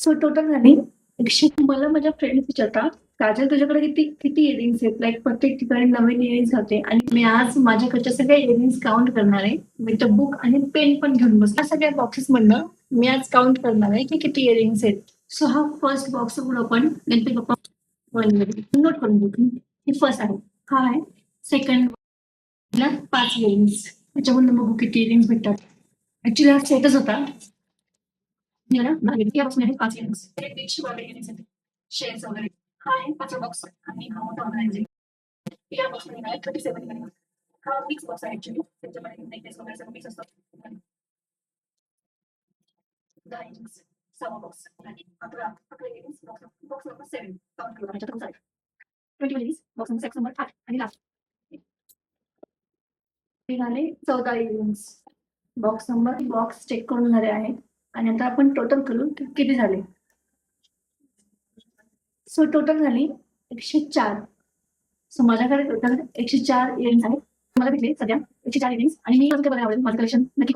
So total झाली 100. मला माझ्या फ्रेंड्स विचारतात, "काजल तुझ्याकडे किती किती इयरिंग्स आहेत?" लाइक प्रत्येक ठिकाणी नवीन इयरिंग्स घालते आणि मी आज माझ्याकडच्या सगळ्या इयरिंग्स काउंट करणार आहे. विथ अ बुक आणि पेन पण घेऊन बसले. या सगळ्या बॉक्सेसमधनं मी आज काउंट करणार आहे की किती इयरिंग्स आहेत. सो हा फर्स्ट बॉक्स उघडू आपण. गणपती बाप्पा नोट करून घेऊ. हे फर्स्ट आहे. हा आहे. Second 5 earrings. त्याच्यामधनं बघू किती इयरिंग्स भेटतात. ऍक्च्युली हा सेटच होता. यापासून आहेत 5 इयरिंग्स. शेअर्स वगैरे. हा आहे 5वा बॉक्स आणि हा मोठा ऑर्गनायझिंग. यापासून आहे 37 इयरिंग्स. हा मिक्स बॉक्स आहे ऍक्च्युली. त्याच्यामध्ये नेकलेस वगैरे सगळं मिक्स असतं. 10 इयरिंग्स. 6वा बॉक्स आणि 11 इयरिंग्स बॉक्स नंबर 7 काउंट करू. ह्याच्यात खूप सारे 20 इयरिंग्स बॉक्स नंबर 8 आणि लास्ट हे झाले 14 इयरिंग्स. बॉक्स चेक करून झाले आहेत आणि आता आपण टोटल करू की किती झाले. सो टोटल झाली 104. सो माझ्याकडे टोटल 104 इयरिंग्स आहेत. मला भेटले सध्या 104 इयरिंग्स आणि मी कसं काय आवडेल माझं कलेक्शन नक्की